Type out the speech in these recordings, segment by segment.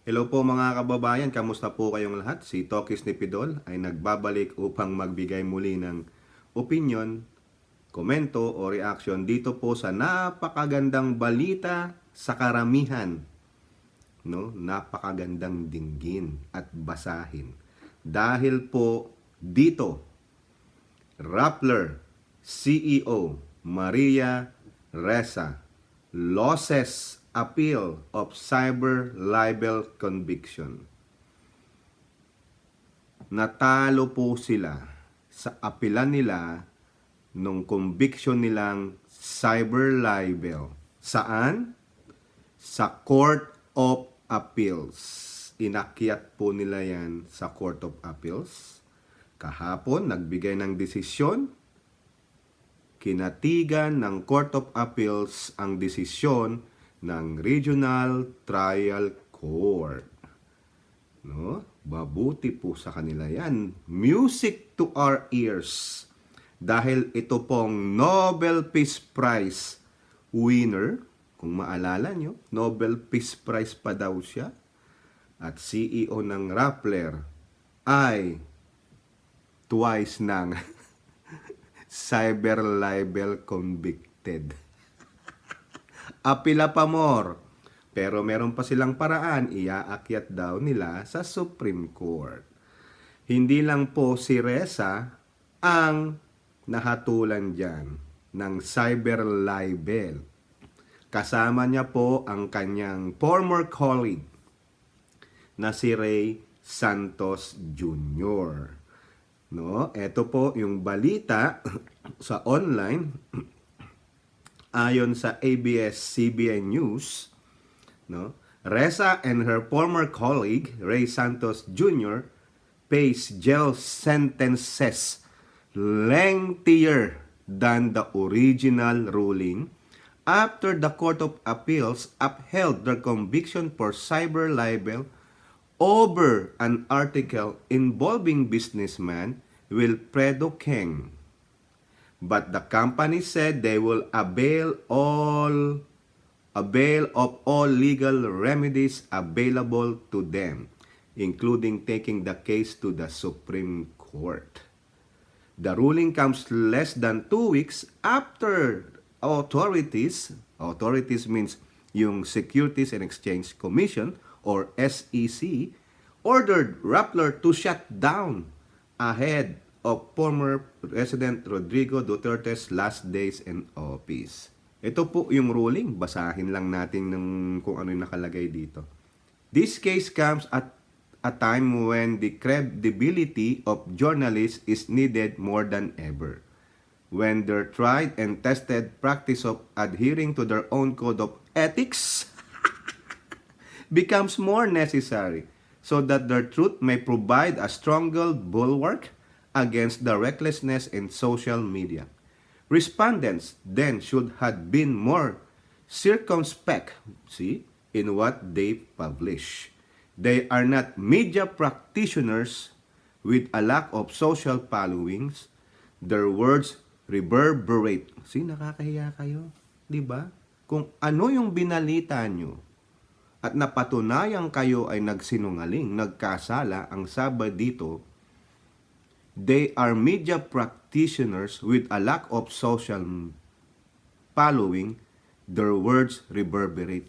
Hello po mga kababayan, kamusta po kayong lahat? Si Tokis ni Pidol ay nagbabalik upang magbigay muli ng opinion, komento o reaction dito po sa napakagandang balita sa karamihan. No? Napakagandang dinggin at basahin. Dahil po dito, Rappler CEO Maria Ressa losses appeal of cyber libel conviction. Natalo po sila sa apilan nila nung conviction nilang cyber libel. Saan? Sa Court of Appeals. Inakyat po nila yan sa Court of Appeals. Kahapon, nagbigay ng desisyon. Kinatigan ng Court of Appeals ang desisyon ng Regional Trial Court. No? Mabuti po sa kanila yan. Music to our ears. Dahil ito pong Nobel Peace Prize winner, kung maalala nyo, Nobel Peace Prize pa daw siya, at CEO ng Rappler ay twice ng cyber libel convicted. Apila pa more. Pero meron pa silang paraan, iaakyat daw nila sa Supreme Court. Hindi lang po si Ressa ang nahatulan dyan ng cyber libel. Kasama niya po ang kanyang former colleague na si Ray Santos Jr. No, ito po yung balita sa online ayon sa ABS-CBN News, no? Ressa and her former colleague Ray Santos Jr. face jail sentences lengthier than the original ruling after the Court of Appeals upheld their conviction for cyber libel over an article involving businessman Wilfredo Keng. But the company said they will avail of all legal remedies available to them, including taking the case to the Supreme Court. The ruling comes less than 2 weeks after authorities means yung Securities and Exchange Commission or SEC, ordered Rappler to shut down ahead of former President Rodrigo Duterte's last days in office. Ito po yung ruling. Basahin lang natin ng kung ano yung nakalagay dito. This case comes at a time when the credibility of journalists is needed more than ever. When their tried and tested practice of adhering to their own code of ethics becomes more necessary so that their truth may provide a stronger bulwark against the recklessness in social media. Respondents then should have been more circumspect, in what they publish. They are not media practitioners with a lack of social followings. Their words reverberate. Nakakahiya kayo, di ba? Kung ano yung binalita nyo at napatunayan kayo ay nagsinungaling, nagkasala, ang sabi dito, they are media practitioners with a lack of social following, their words reverberate.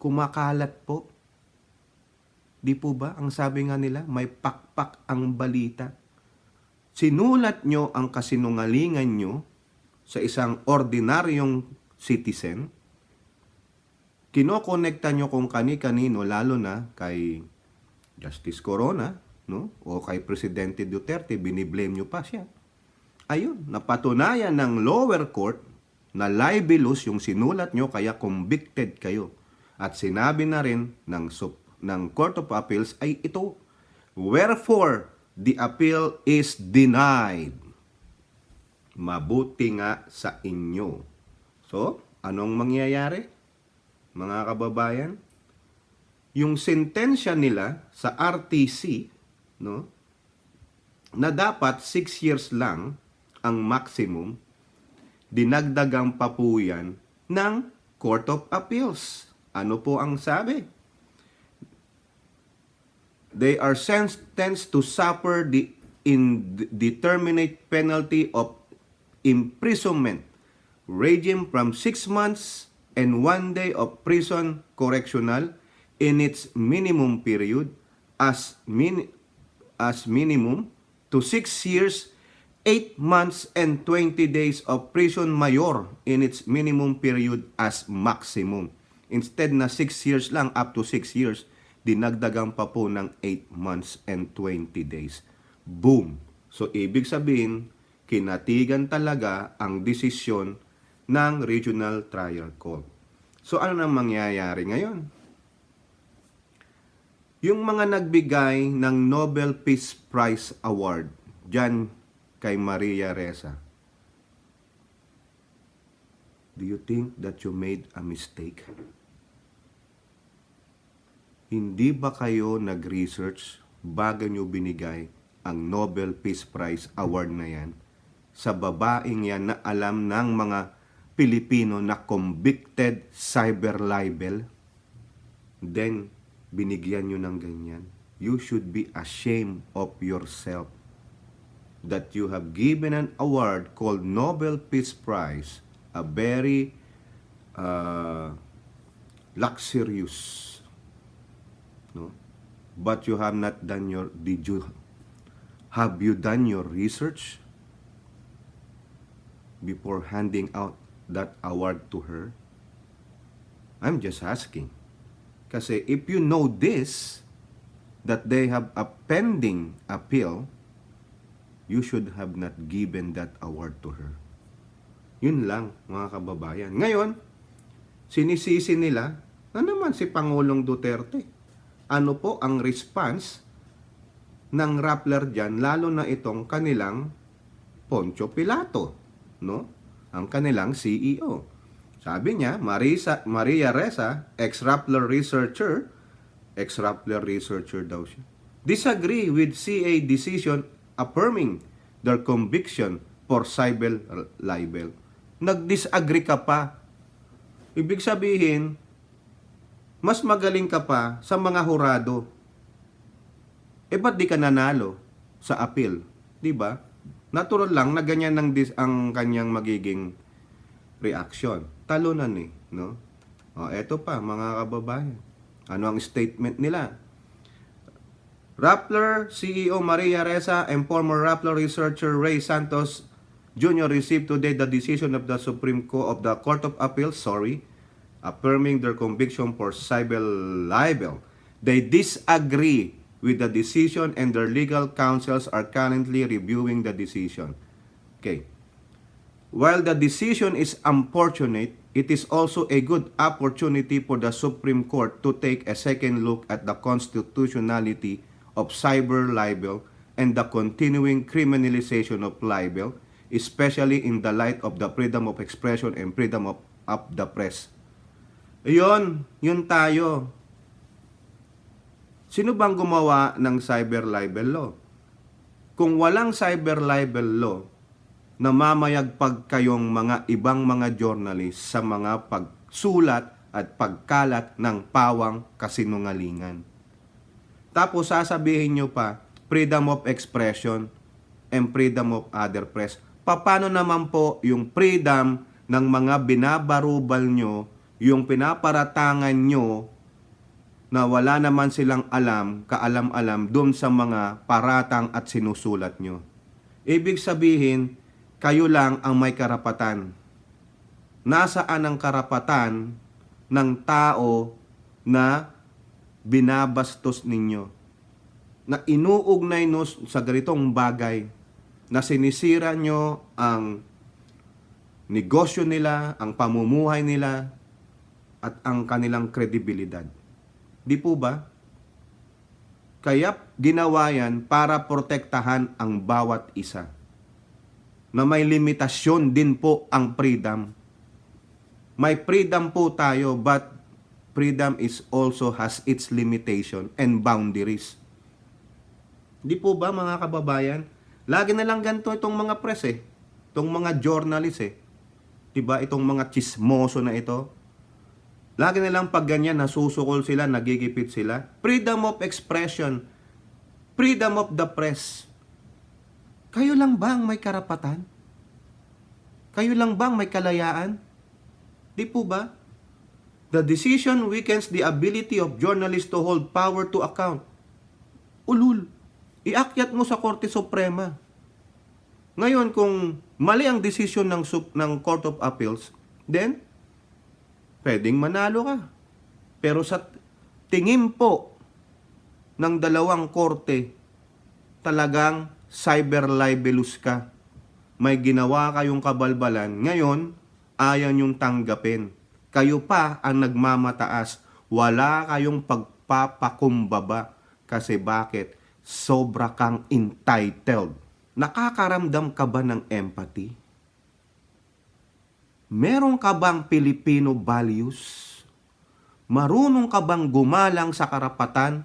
Kumakalat po. Di po ba? Ang sabi nga nila, may pakpak ang balita. Sinulat nyo ang kasinungalingan nyo sa isang ordinaryong citizen, kinokonekta nyo kung kani-kanino, lalo na kay Justice Corona, no? O kay Presidente Duterte, biniblame nyo pa siya. Ayun, napatunayan ng lower court na libelous yung sinulat nyo, kaya convicted kayo. At sinabi na rin ng Court of Appeals ay ito, wherefore the appeal is denied. Mabuti nga sa inyo. So, anong mangyayari? Mga kababayan, yung sentensya nila sa RTC, no, na dapat 6 years lang ang maximum, dinagdagang pa po yan ng Court of Appeals. Ano po ang sabi? they are sentenced to suffer the indeterminate penalty of imprisonment ranging from 6 months and 1 day of prison correctional in its minimum period as minimum to 6 years, 8 months, and 20 days of prison mayor in its minimum period as maximum. Instead na 6 years lang, up to 6 years, dinagdagan pa po ng 8 months and 20 days. Boom! So, ibig sabihin, kinatigan talaga ang desisyon ng Regional Trial Court. So, ano nang mangyayari ngayon? Yung mga nagbigay ng Nobel Peace Prize Award dyan kay Maria Ressa, do you think that you made a mistake? Hindi ba kayo nag-research bago nyo binigay ang Nobel Peace Prize Award na yan sa babaeng yan na alam ng mga Pilipino na convicted cyber libel? Then, binigyan nyo ng ganyan. You should be ashamed of yourself that you have given an award called Nobel Peace Prize, a very luxurious, no? But you have not done your, have you done your research before handing out that award to her? I'm just asking. Kasi if you know this, that they have a pending appeal, you should have not given that award to her. Yun lang, mga kababayan. Ngayon, sinisisi nila na naman si Pangulong Duterte. Ano po ang response ng Rappler dyan, lalo na itong kanilang Poncio Pilato, no? Ang kanilang CEO. Sabi niya, Maria Ressa, ex-Rappler researcher daw siya, disagree with CA decision affirming their conviction for cyber libel. Nag-disagree ka pa. Ibig sabihin, mas magaling ka pa sa mga hurado. Ba't di ka nanalo sa appeal? Diba? Natural lang na ganyan ang kanyang magiging reaction. Talunan no? Eto pa, mga kababayan. Ano ang statement nila? Rappler CEO Maria Ressa and former Rappler researcher Ray Santos Jr. received today the decision of the Supreme Court of the Court of Appeals, affirming their conviction for cyber libel. They disagree with the decision and their legal counsels are currently reviewing the decision. Okay. While the decision is unfortunate, it is also a good opportunity for the Supreme Court to take a second look at the constitutionality of cyber libel and the continuing criminalization of libel, especially in the light of the freedom of expression and freedom of the press. Yun tayo. Sino bang gumawa ng cyber libel law? Kung walang cyber libel law, namamayagpag kayong mga ibang mga journalist sa mga pagsulat at pagkalat ng pawang kasinungalingan. Tapos sasabihin nyo pa, freedom of expression and freedom of other press. Paano naman po yung freedom ng mga binabarubal nyo, yung pinaparatangan nyo na wala naman silang kaalam-alam doon sa mga paratang at sinusulat nyo? Ibig sabihin, kayo lang ang may karapatan. Nasaan ang karapatan ng tao na binabastos ninyo? Na inuugnay nyo sa ganitong bagay, na sinisira nyo ang negosyo nila, ang pamumuhay nila, at ang kanilang kredibilidad. Di po ba? Kaya ginawa yan para protektahan ang bawat isa. Na may limitasyon din po ang freedom. May freedom po tayo, but freedom is also has its limitation and boundaries. Di po ba, mga kababayan? Lagi na lang ganito itong mga press itong mga journalist Diba? Itong mga chismoso na ito. Lagi na lang pag ganyan, nasusukol sila, nagigipit sila. Freedom of expression. Freedom of the press. Kayo lang ba ang may karapatan? Kayo lang ba ang may kalayaan? Di po ba? The decision weakens the ability of journalists to hold power to account. Ulul, iakyat mo sa Korte Suprema. Ngayon, kung mali ang desisyon ng Court of Appeals, then, pwedeng manalo ka. Pero sa tingin po ng dalawang korte, talagang cyber libelous ka. May ginawa kayong kabalbalan. Ngayon, ayaw niyong tanggapin. Kayo pa ang nagmamataas. Wala kayong pagpapakumbaba. Kasi bakit? Sobra kang entitled. Nakakaramdam ka ba ng empathy? Meron ka bang Filipino values? Marunong ka bang gumalang sa karapatan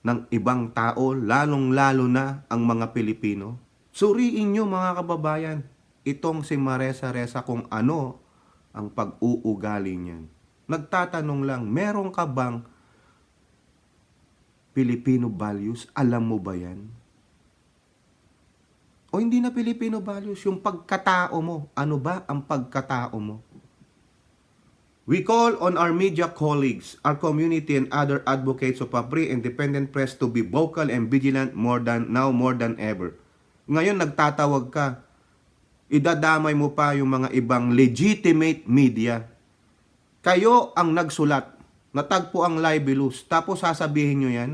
ng ibang tao, lalong-lalo na ang mga Pilipino? Suriin nyo mga kababayan, itong si Marisa Ressa kung ano ang pag-uugali niyan. Nagtatanong lang, meron ka bang Filipino values? Alam mo ba yan? O hindi na Filipino values, yung pagkatao mo. Ano ba ang pagkatao mo? We call on our media colleagues, our community, and other advocates of a free independent press to be vocal and vigilant more than ever. Ngayon nagtatawag ka, idadamay mo pa yung mga ibang legitimate media. Kayo ang nagsulat, natagpo ang libelous, tapos sasabihin nyo yan?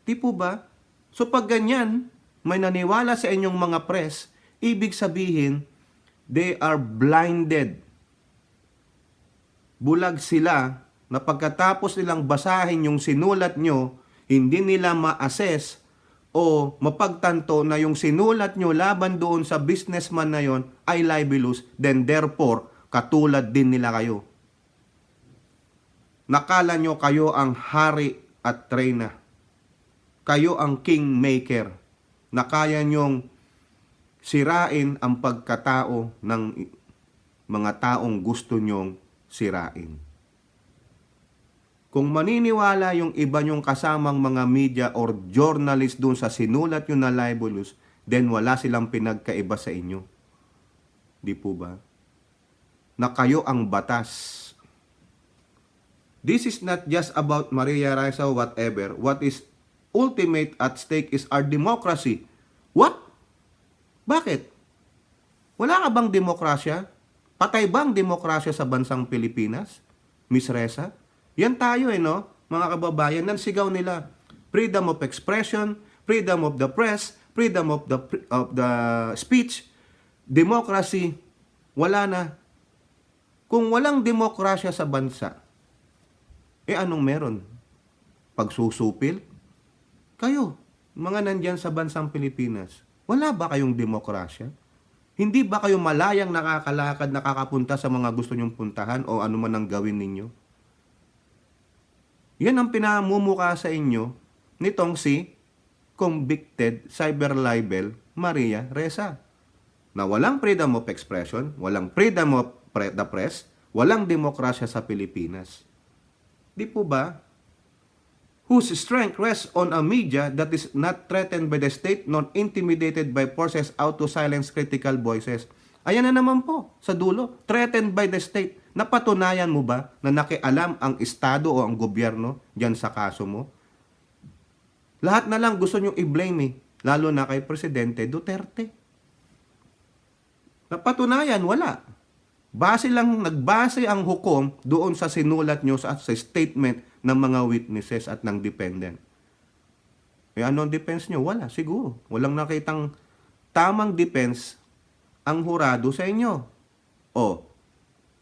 Di po ba? So pag ganyan, may naniwala sa inyong mga press, ibig sabihin, they are blinded. Bulag sila na pagkatapos nilang basahin yung sinulat nyo, hindi nila ma-assess o mapagtanto na yung sinulat nyo laban doon sa businessman na yon ay libelous, then therefore, katulad din nila kayo. Nakala nyo kayo ang hari at reyna. Kayo ang kingmaker na kaya nyong sirain ang pagkatao ng mga taong gusto nyong sirain. Kung maniniwala yung iba nyong kasamang mga media or journalist dun sa sinulat nyo na libelous, then wala silang pinagkaiba sa inyo. Di po ba? Na kayo ang batas. This is not just about Maria Ressa or whatever. What is ultimate at stake is our democracy. What? Bakit? Wala ka bang demokrasya? Patay bang demokrasya sa bansang Pilipinas? Miss Ressa? Yan tayo no? Mga kababayan, nansigaw nila. Freedom of expression, freedom of the press, freedom of the speech, democracy, wala na. Kung walang demokrasya sa bansa, anong meron? Pagsusupil? Kayo, mga nandyan sa bansang Pilipinas, wala ba kayong demokrasya? Hindi ba kayo malayang nakakalakad, nakakapunta sa mga gusto nyong puntahan o ano man ang gawin ninyo? Yan ang pinamumuka sa inyo nitong si convicted cyber libel Maria Ressa. Na walang freedom of expression, walang freedom of the press, walang demokrasya sa Pilipinas. Di po ba? Whose strength rests on a media that is not threatened by the state nor intimidated by forces out to silence critical voices. Ayan na naman po, sa dulo, threatened by the state. Napatunayan mo ba na nakialam ang estado o ang gobyerno dyan sa kaso mo? Lahat na lang gusto nyong i-blame lalo na kay Presidente Duterte. Napatunayan, wala. Nagbase ang hukom doon sa sinulat nyo sa statement ng mga witnesses at ng dependent. Ano ang defense nyo? Wala, siguro. Walang nakitang tamang defense ang hurado sa inyo.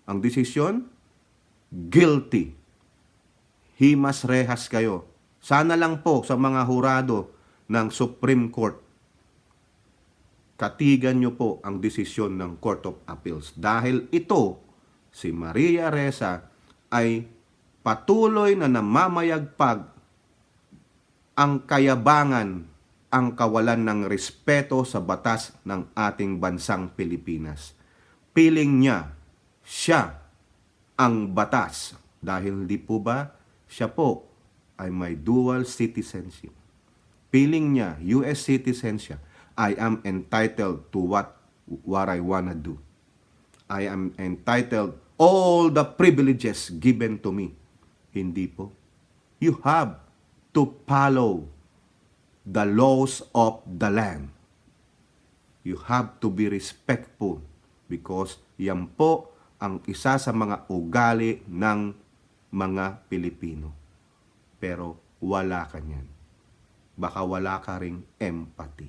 Ang desisyon? Guilty. Himas rehas kayo. Sana lang po sa mga hurado ng Supreme Court, katigan nyo po ang desisyon ng Court of Appeals. Dahil ito, si Maria Ressa ay patuloy na namamayagpag ang kayabangan, ang kawalan ng respeto sa batas ng ating bansang Pilipinas. Piling niya, siya ang batas. Dahil di po ba, siya po ay may dual citizenship. Feeling niya, US citizen siya, I am entitled to what I wanna do. I am entitled all the privileges given to me. Hindi po. You have to follow the laws of the land. You have to be respectful because yan po ang isa sa mga ugali ng mga Pilipino. Pero wala ka niyan. Baka wala ka ring empathy.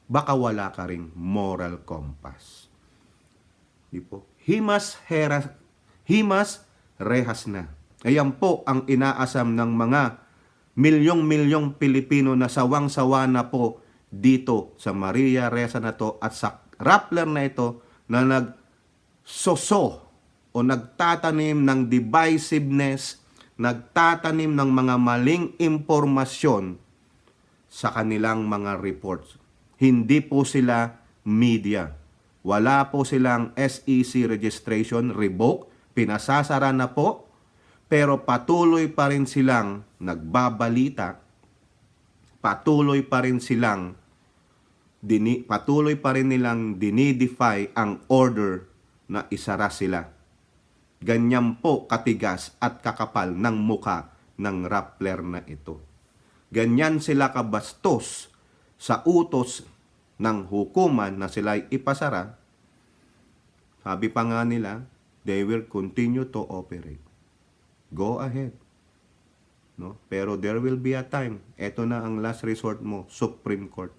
Baka wala ka ring moral compass. Di po? Himas rehas na. Ayan po ang inaasam ng mga milyong-milyong Pilipino na sawang-sawa na po dito sa Maria Ressa na to at sa Rappler na ito na nagsoso o nagtatanim ng divisiveness, nagtatanim ng mga maling impormasyon sa kanilang mga reports. Hindi po sila media. Wala po silang SEC registration revoke, pinasasara na po, pero patuloy pa rin silang nagbabalita, patuloy pa rin nilang dinidefy ang order na isara sila. Ganyan po katigas at kakapal ng muka ng Rappler na ito. Ganyan sila kabastos sa utos ng hukuman na sila'y ipasara. Sabi pa nga nila, they will continue to operate. Go ahead. No? Pero there will be a time, eto na ang last resort mo, Supreme Court.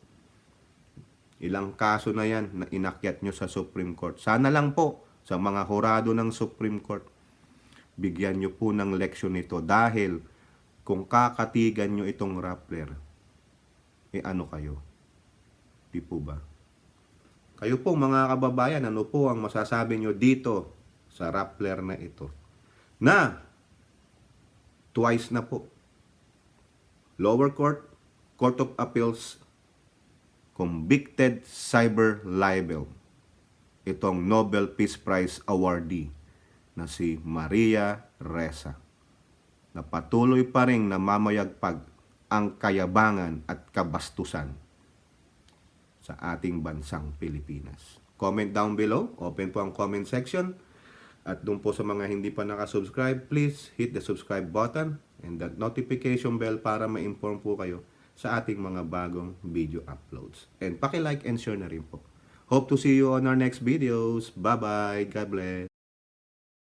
Ilang kaso na yan na inakyat nyo sa Supreme Court. Sana lang po sa mga hurado ng Supreme Court, bigyan nyo po ng leksyon ito dahil kung kakatigan nyo itong Rappler, ano kayo? Di po ba? Kayo po mga kababayan, ano po ang masasabi nyo dito sa Rappler na ito? Na, twice na po. Lower Court, Court of Appeals, convicted cyber libel. Itong Nobel Peace Prize awardee na si Maria Ressa, na patuloy pa rin namamayagpag ang kayabangan at kabastusan sa ating bansang Pilipinas. Comment down below. Open po ang comment section. At doon po sa mga hindi pa nakasubscribe, please hit the subscribe button and the notification bell para ma-inform po kayo sa ating mga bagong video uploads. And paki-like and share na rin po. Hope to see you on our next videos. Bye-bye. God bless.